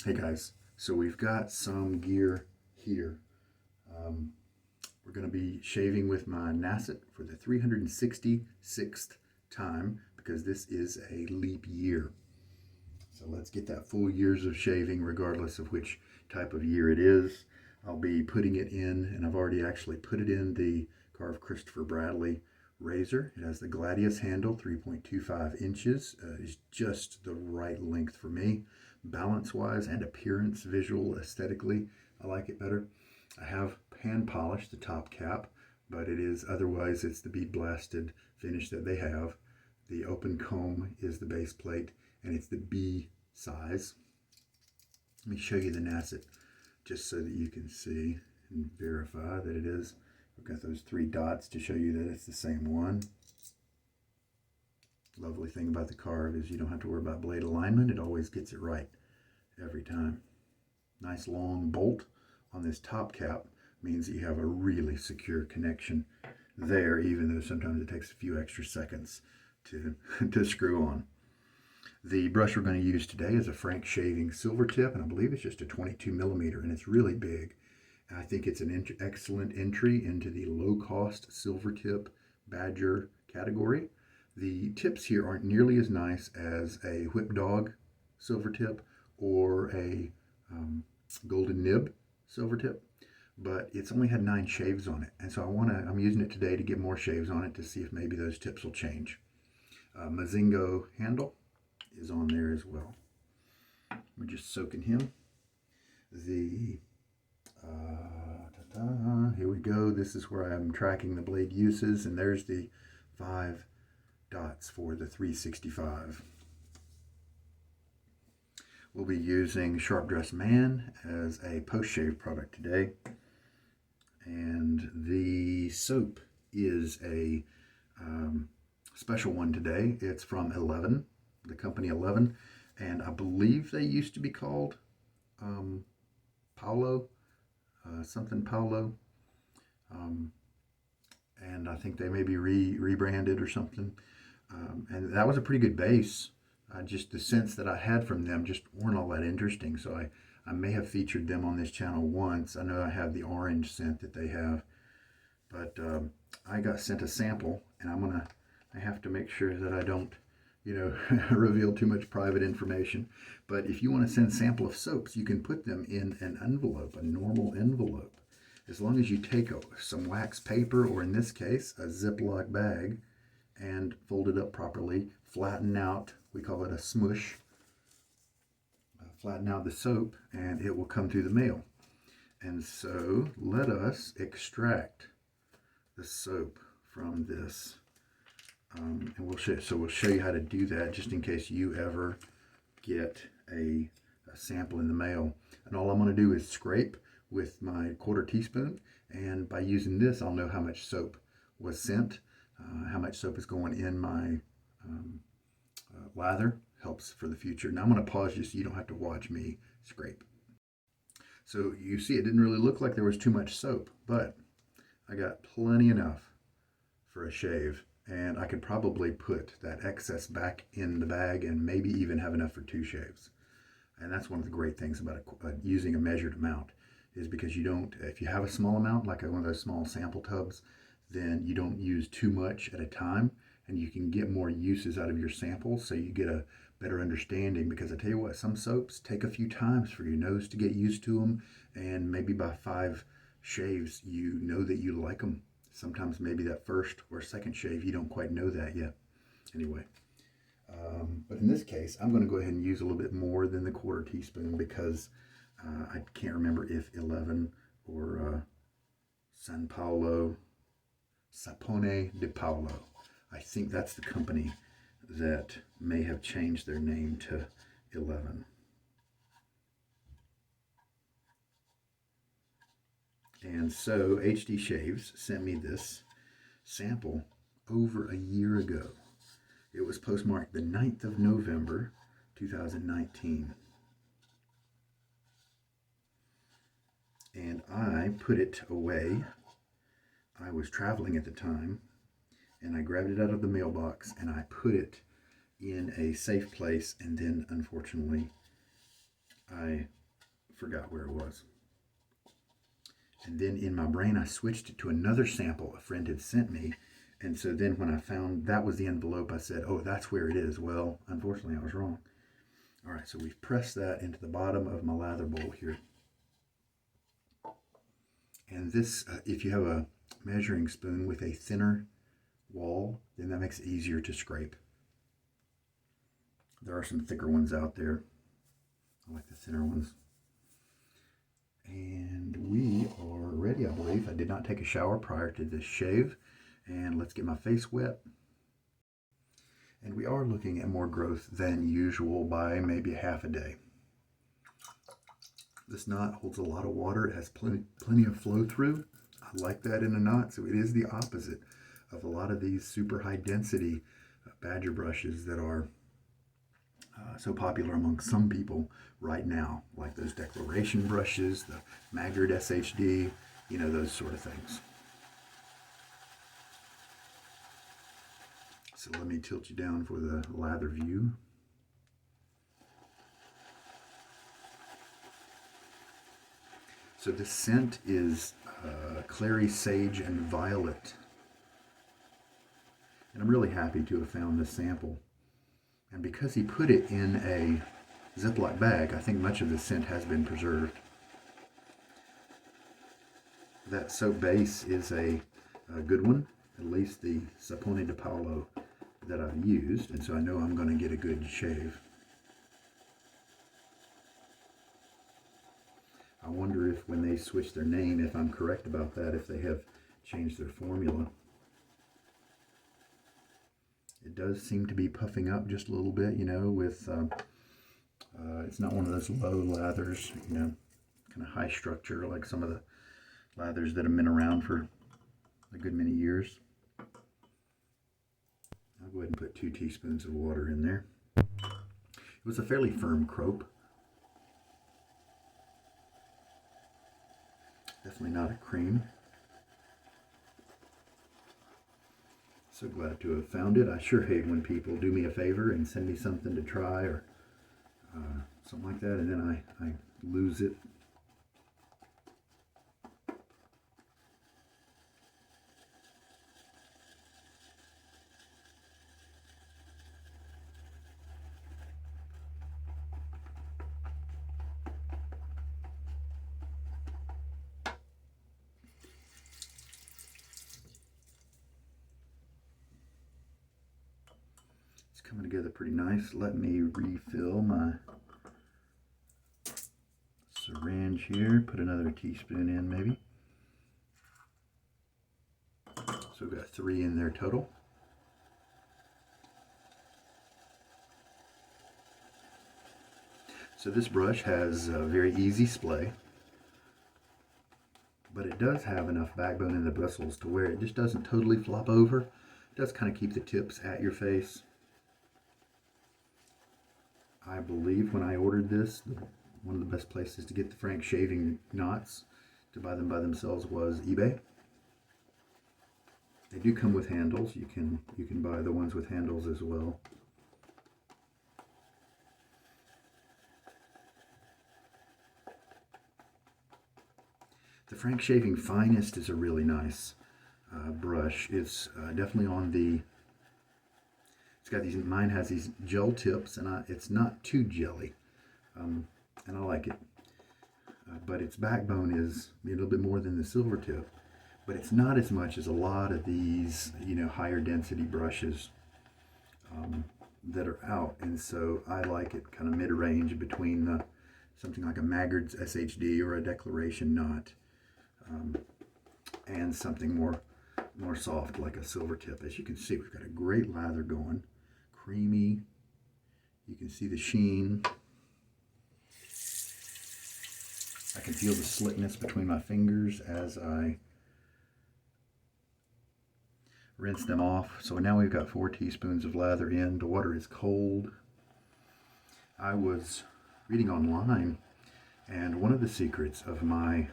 Hey guys, so we've got some gear here. Um, we're going to be shaving with my Nacet for the 366th time because this is a leap year. So let's get that full years of shaving regardless of which type of year it is. I'll be putting it in, and I've already actually put it in the Karve Christopher Bradley razor. It has the Gladius handle, 3.25 inches. Is just the right length for me. Balance wise and appearance, visual, aesthetically, I like it better. I have hand polished the top cap, but it is otherwise it's the bead blasted finish that they have. The open comb is the base plate, and it's the B size. Let me show you the Nacet just so that you can see and verify that it is. I've got those three dots to show you that it's the same one. Lovely thing about the Karve is you don't have to worry about blade alignment. It always gets it right every time. Nice long bolt on this top cap means that you have a really secure connection there, even though sometimes it takes a few extra seconds to, to screw on. The brush we're going to use today is a Frank Shaving Silvertip, and I believe it's just a 22 millimeter, and it's really big. I think it's an excellent entry into the low-cost Silvertip Badger category. The tips here aren't nearly as nice as a Whip Dog Silvertip or a Golden Nib Silvertip, but it's only had 9 shaves on it, and so I'm using it today to get more shaves on it to see if maybe those tips will change. Mazingo handle is on there as well. We're just soaking him. Here we go. This is where I'm tracking the blade uses, and there's the 5 dots for the 365. We'll be using Sharp Dressed Man as a post-shave product today, and the soap is a special one today. It's from 11, the company 11, and I believe they used to be called Paolo, something Paolo, and I think they may be rebranded or something, and that was a pretty good base. Just the scents that I had from them just weren't all that interesting, so I may have featured them on this channel once. I know I have the orange scent that they have, but I got sent a sample, and I have to make sure that I don't, reveal too much private information. But if you want to send sample of soaps, you can put them in an envelope, a normal envelope. As long as you take some wax paper, or in this case, a Ziploc bag, and fold it up properly, flatten out, we call it a smush, flatten out the soap, and it will come through the mail. And so let us extract the soap from this. And we'll show you how to do that just in case you ever get a sample in the mail. And all I'm going to do is scrape with my 1/4 teaspoon, and by using this I'll know how much soap was sent, how much soap is going in my lather. Helps for the future. Now I'm going to pause you so you don't have to watch me scrape. So you see it didn't really look like there was too much soap, but I got plenty enough for a shave. And I could probably put that excess back in the bag and maybe even have enough for 2 shaves. And that's one of the great things about using a measured amount, is because you don't, if you have a small amount, like one of those small sample tubs, then you don't use too much at a time, and you can get more uses out of your samples, so you get a better understanding. Because I tell you what, some soaps take a few times for your nose to get used to them, and maybe by 5 shaves, you know that you like them. Sometimes maybe that first or second shave, you don't quite know that yet. Anyway, but in this case, I'm going to go ahead and use a little bit more than the 1/4 teaspoon because I can't remember if 11 or San Paolo, Sapone di Paolo. I think that's the company that may have changed their name to 11. And so HD Shaves sent me this sample over a year ago. It was postmarked the 9th of November, 2019. And I put it away. I was traveling at the time, and I grabbed it out of the mailbox and I put it in a safe place, and then unfortunately I forgot where it was. And then in my brain, I switched it to another sample a friend had sent me. And so then when I found that was the envelope, I said, oh, that's where it is. Well, unfortunately, I was wrong. All right, so we've pressed that into the bottom of my lather bowl here. And this, if you have a measuring spoon with a thinner wall, then that makes it easier to scrape. There are some thicker ones out there. I like the thinner ones. And we are ready, I believe. I did not take a shower prior to this shave. And let's get my face wet. And we are looking at more growth than usual by maybe half a day. This knot holds a lot of water. It has plenty of flow through. I like that in a knot. So it is the opposite of a lot of these super high density badger brushes that are so popular among some people right now, like those declaration brushes, the Maggard SHD, you know, those sort of things. So let me tilt you down for the lather view. So this scent is Clary, Sage, and Violet. And I'm really happy to have found this sample. And because he put it in a Ziploc bag, I think much of the scent has been preserved. That soap base is a good one, at least the Sapone de Paolo that I've used, and so I know I'm going to get a good shave. I wonder if when they switch their name, if I'm correct about that, if they have changed their formula. It does seem to be puffing up just a little bit, you know, with, it's not one of those low lathers, you know, kind of high structure like some of the lathers that have been around for a good many years. I'll go ahead and put 2 teaspoons of water in there. It was a fairly firm crope. Definitely not a cream. So glad to have found it. I sure hate when people do me a favor and send me something to try or something like that, and then I lose it. Coming together pretty nice. Let me refill my syringe here. Put another teaspoon in maybe. So we've got 3 in there total. So this brush has a very easy splay, but it does have enough backbone in the bristles to where it just doesn't totally flop over. It does kind of keep the tips at your face. I believe when I ordered this, one of the best places to get the Frank shaving knots to buy them by themselves was eBay. They do come with handles. You can buy the ones with handles as well. The Frank Shaving Finest is a really nice brush. It's definitely on the. It's got these. Mine has these gel tips, and it's not too jelly, and I like it. But its backbone is a little bit more than the Silvertip, but it's not as much as a lot of these, you know, higher density brushes that are out. And so I like it kind of mid-range between something like a Maggard's SHD or a Declaration Knot, and something more soft like a Silvertip. As you can see, we've got a great lather going, creamy. You can see the sheen. I can feel the slickness between my fingers as I rinse them off. So now we've got 4 teaspoons of lather in. The water is cold. I was reading online, and one of the secrets of my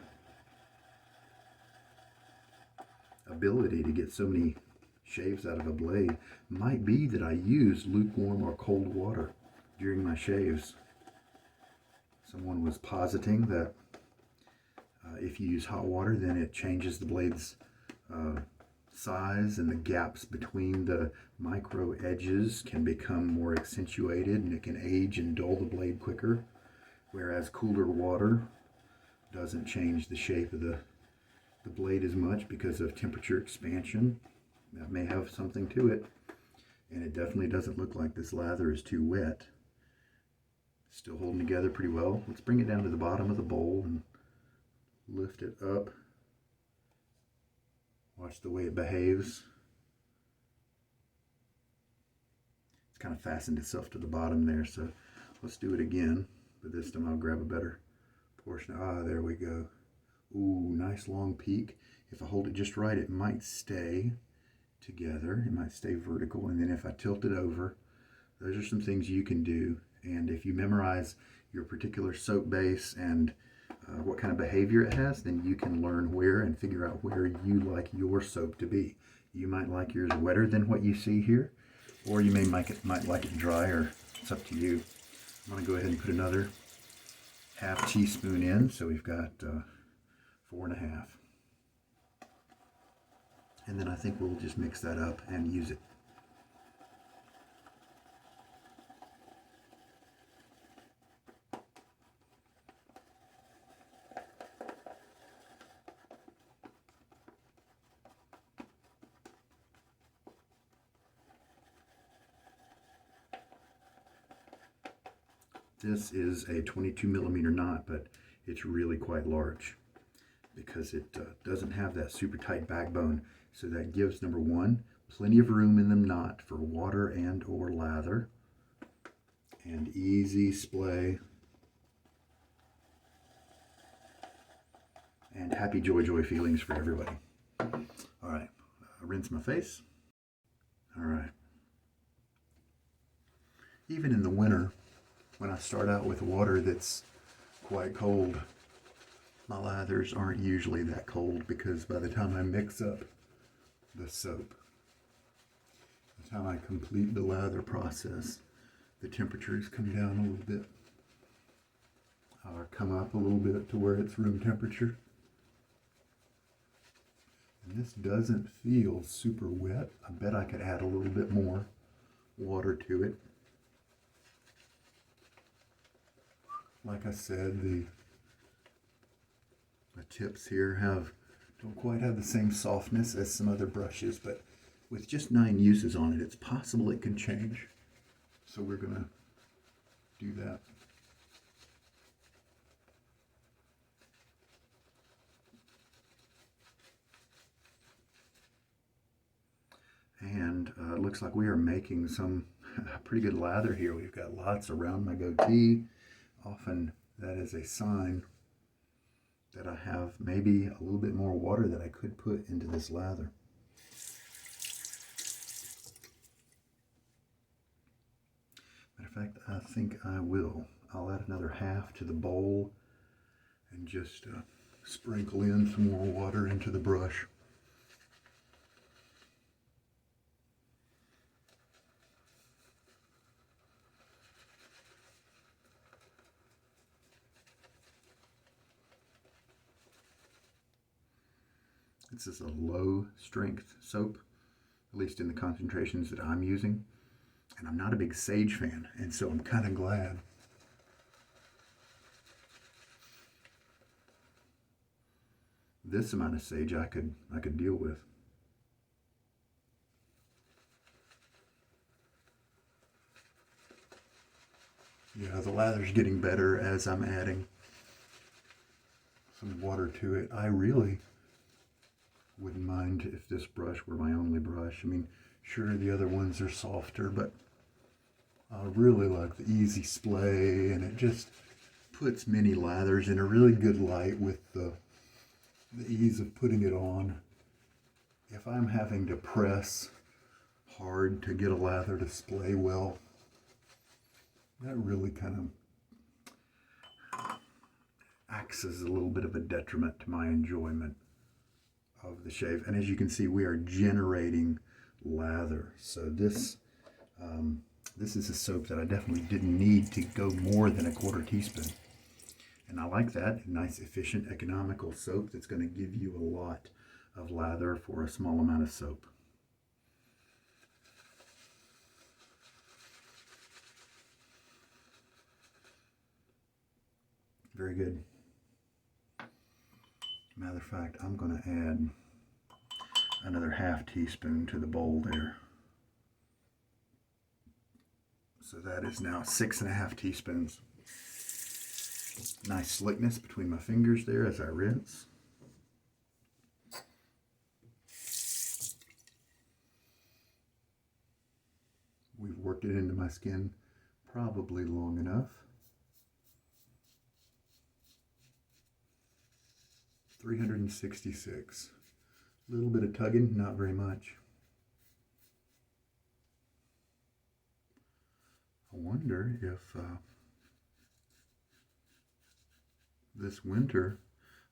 ability to get so many shaves out of a blade might be that I use lukewarm or cold water during my shaves. Someone was positing that if you use hot water, then it changes the blade's size, and the gaps between the micro edges can become more accentuated, and it can age and dull the blade quicker, whereas cooler water doesn't change the shape of the blade as much because of temperature expansion. That may have something to it, and it definitely doesn't look like this lather is too wet. Still holding together pretty well. Let's bring it down to the bottom of the bowl and lift it up. Watch the way it behaves. It's kind of fastened itself to the bottom there, so let's do it again, but this time I'll grab a better portion. Ah, there we go. Ooh, nice long peak. If I hold it just right, it might stay together. It might stay vertical, and then if I tilt it over, those are some things you can do. And if you memorize your particular soap base and what kind of behavior it has, then you can learn where and figure out where you like your soap to be. You might like yours wetter than what you see here, or you might like it drier. It's up to you. I'm going to go ahead and put another half teaspoon in, so we've got 4.5. And then I think we'll just mix that up and use it. This is a 22 millimeter knot, but it's really quite large because it doesn't have that super tight backbone. So that gives, number one, plenty of room in the knot for water and or lather, and easy splay, and happy joy feelings for everybody. All right, rinse my face. All right. Even in the winter, when I start out with water that's quite cold, my lathers aren't usually that cold, because by the time I mix up the soap, by the time I complete the lather process, the temperatures come down a little bit, or come up a little bit to where it's room temperature. And this doesn't feel super wet. I bet I could add a little bit more water to it. Like I said, the tips here don't quite have the same softness as some other brushes, but with just 9 uses on it, it's possible it can change. So we're going to do that. And it looks like we are making some pretty good lather here. We've got lots around my goatee. Often that is a sign that I have maybe a little bit more water that I could put into this lather. Matter of fact, I think I will. I'll add another half to the bowl and just sprinkle in some more water into the brush. This is a low strength soap, at least in the concentrations that I'm using. And I'm not a big sage fan, and so I'm kind of glad. This amount of sage I could deal with. Yeah, the lather's getting better as I'm adding some water to it. I really wouldn't mind if this brush were my only brush. I mean, sure, the other ones are softer, but I really like the easy splay, and it just puts mini lathers in a really good light with the ease of putting it on. If I'm having to press hard to get a lather to splay well, that really kind of acts as a little bit of a detriment to my enjoyment of the shave. And as you can see, we are generating lather. So this is a soap that I definitely didn't need to go more than a 1/4 teaspoon. And I like that. A nice, efficient, economical soap that's going to give you a lot of lather for a small amount of soap. Very good. Matter of fact, I'm going to add another half teaspoon to the bowl there. So that is now 6.5 teaspoons. Nice slickness between my fingers there as I rinse. We've worked it into my skin probably long enough. 366. A little bit of tugging, not very much. I wonder if this winter,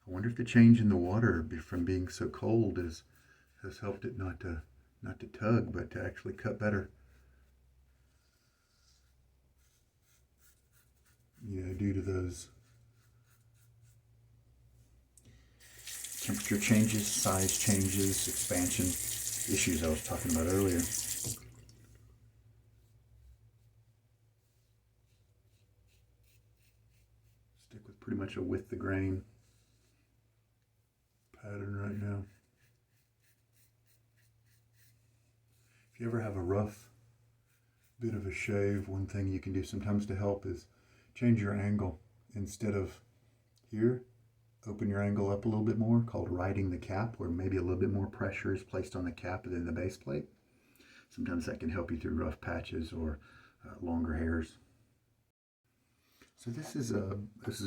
I wonder if the change in the water from being so cold has helped it not to tug, but to actually cut better. You know, due to those temperature changes, size changes, expansion issues I was talking about earlier. Stick with pretty much a with the grain pattern right now. If you ever have a rough bit of a shave, one thing you can do sometimes to help is change your angle. Instead of here, open your angle up a little bit more, called riding the cap, where maybe a little bit more pressure is placed on the cap than the base plate. Sometimes that can help you through rough patches or longer hairs. So this is a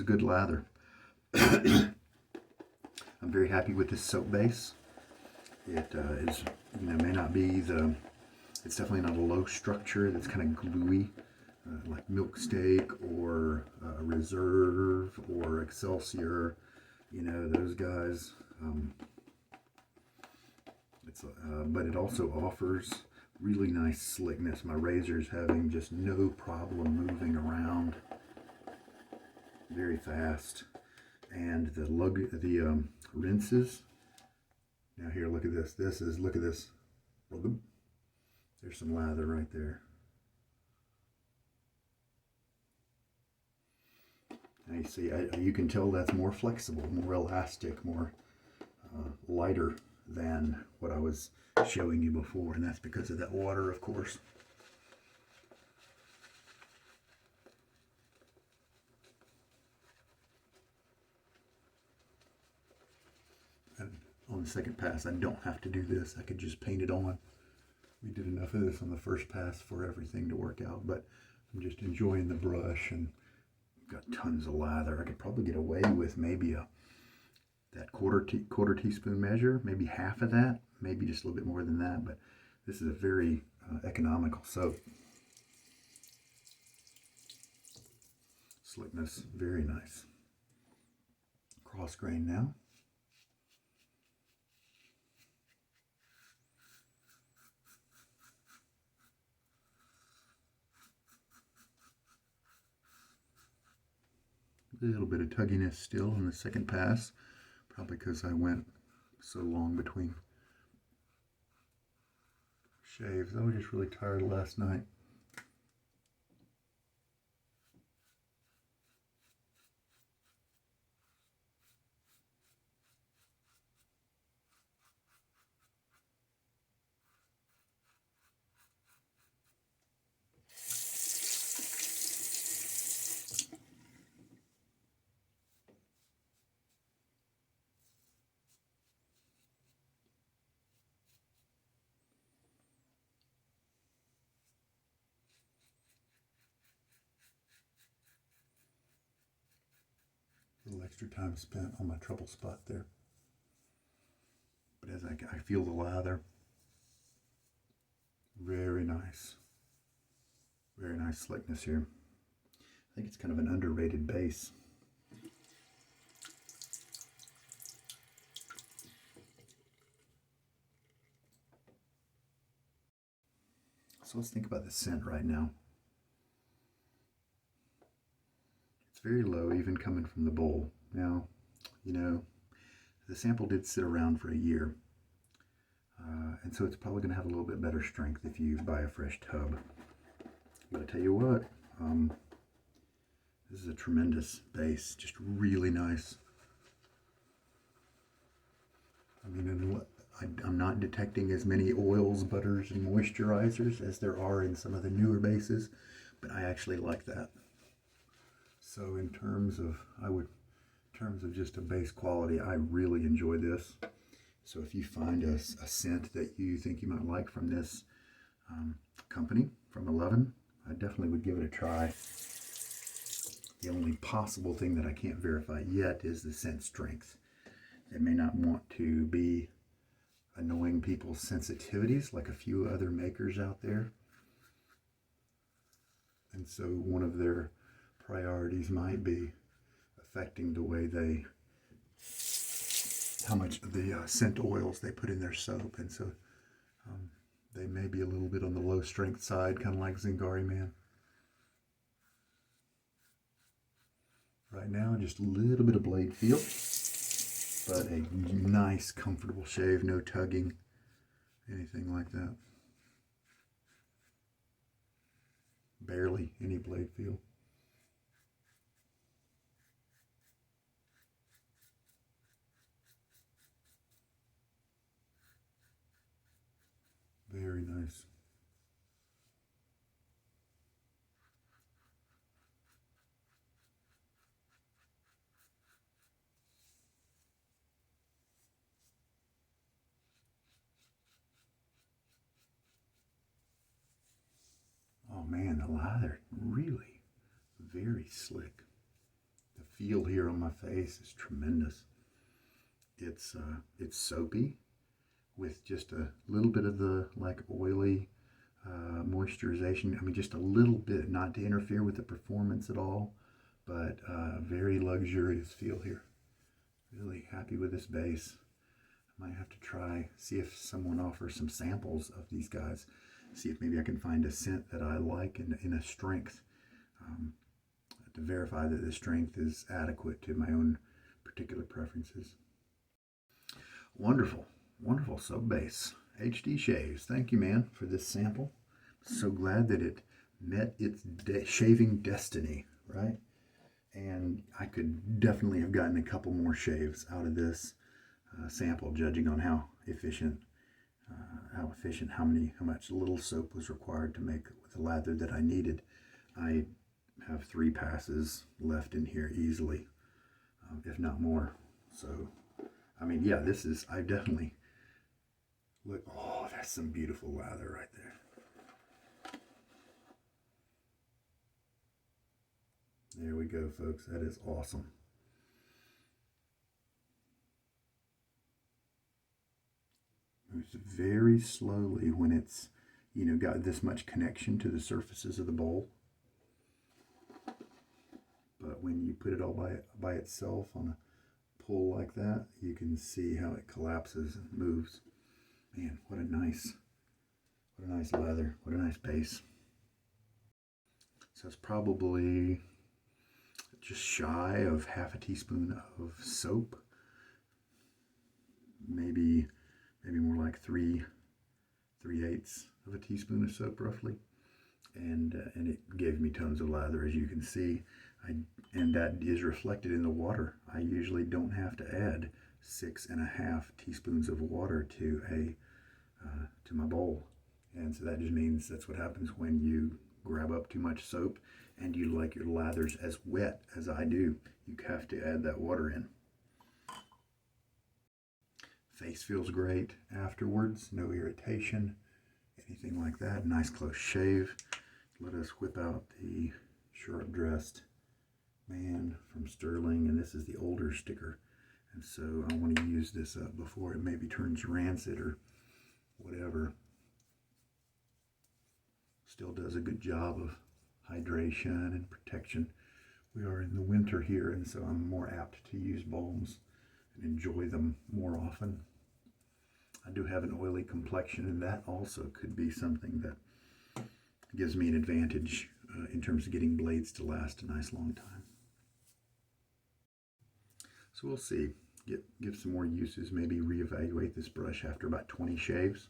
good lather. I'm very happy with this soap base. It is, you know, may not be it's definitely not a low structure that's kind of gluey, like Milk Steak or Reserve or Excelsior, you know, those guys. But it also offers really nice slickness. My razor's having just no problem moving around very fast. And the rinses. Now here, look at this. Look at this. There's some lather right there. Now you see, you can tell that's more flexible, more elastic, more lighter than what I was showing you before, and that's because of that water, of course. And on the second pass, I don't have to do this. I could just paint it on. We did enough of this on the first pass for everything to work out, but I'm just enjoying the brush, and got tons of lather. I could probably get away with maybe that quarter teaspoon measure, maybe half of that, maybe just a little bit more than that, but this is a very economical soap. Slickness, very nice. Cross grain now. A little bit of tugginess still on the second pass, probably because I went so long between shaves. I was just really tired last night. A little extra time spent on my trouble spot there. But as I feel the lather, very nice. Very nice slickness here. I think it's kind of an underrated base. So let's think about the scent right now. It's very low, even coming from the bowl. Now, you know, the sample did sit around for a year, and so it's probably going to have a little bit better strength if you buy a fresh tub. But I tell you what, this is a tremendous base, just really nice. I mean, I'm not detecting as many oils, butters, and moisturizers as there are in some of the newer bases, but I actually like that. So in terms of just a base quality, I really enjoy this. So if you find a scent that you think you might like from this company, from 11, I definitely would give it a try. The only possible thing that I can't verify yet is the scent strength. They may not want to be annoying people's sensitivities like a few other makers out there. And so one of their priorities might be affecting the way how much of the scent oils they put in their soap. And so they may be a little bit on the low strength side, kind of like Zingari Man. Right now, just a little bit of blade feel, but a nice, comfortable shave, no tugging, anything like that. Barely any blade feel. Very nice. Oh man, the lather, really very slick. The feel here on my face is tremendous. It's soapy with just a little bit of the like oily moisturization. I mean, just a little bit, not to interfere with the performance at all, but very luxurious feel here. Really happy with this base. I might have to see if someone offers some samples of these guys. See if maybe I can find a scent that I like in a strength to verify that the strength is adequate to my own particular preferences. Wonderful, wonderful soap base. HD Shaves, thank you, man, for this sample. So glad that it met its shaving destiny, right? And I could definitely have gotten a couple more shaves out of this sample, judging on how much little soap was required to make with the lather that I needed. I have 3 passes left in here easily, if not more. So, I mean, yeah, I definitely look. Oh, that's some beautiful lather right there. There we go, folks. That is awesome. Moves very slowly when it's, got this much connection to the surfaces of the bowl. But when you put it all by itself on a pull like that, you can see how it collapses and moves. Man, what a nice lather. What a nice base. So it's probably just shy of half a teaspoon of soap. Maybe more like 3/8 of a teaspoon of soap roughly, and it gave me tons of lather, as you can see. And that is reflected in the water. I usually don't have to add 6.5 teaspoons of water to my bowl, and so that just means that's what happens when you grab up too much soap and you like your lathers as wet as I do. You have to add that water in. Face feels great afterwards, no irritation, anything like that. Nice close shave. Let us whip out the Sharp Dressed Man from Stirling, and this is the older sticker, and so I want to use this up before it maybe turns rancid or whatever. Still does a good job of hydration and protection. We are in the winter here, and so I'm more apt to use balms and enjoy them more often. I do have an oily complexion, and that also could be something that gives me an advantage in terms of getting blades to last a nice long time. So we'll see. Give some more uses, maybe reevaluate this brush after about 20 shaves.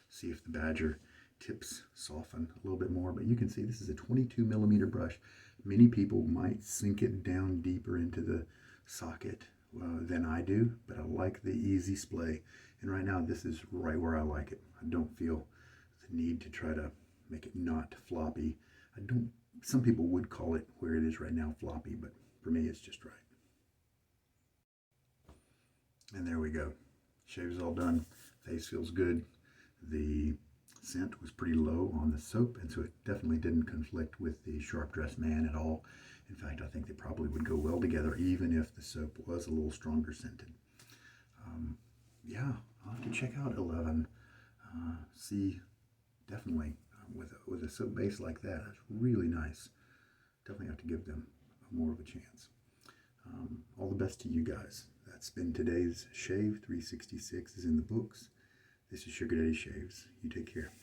See if the badger tips soften a little bit more. But you can see this is a 22 millimeter brush. Many people might sink it down deeper into the socket than I do, but I like the easy splay. And right now this is right where I like it. I don't feel the need to try to make it not floppy. Some people would call it where it is right now floppy, but for me it's just right. And there we go. Shave is all done. Face feels good. The scent was pretty low on the soap, and so it definitely didn't conflict with the Sharp Dressed Man at all. In fact, I think they probably would go well together, even if the soap was a little stronger scented. Yeah, I'll have to check out 11. See, definitely, with a soap base like that, it's really nice. Definitely have to give them more of a chance. All the best to you guys. That's been today's shave. 366 is in the books. This is Sugar Daddy Shaves. You take care.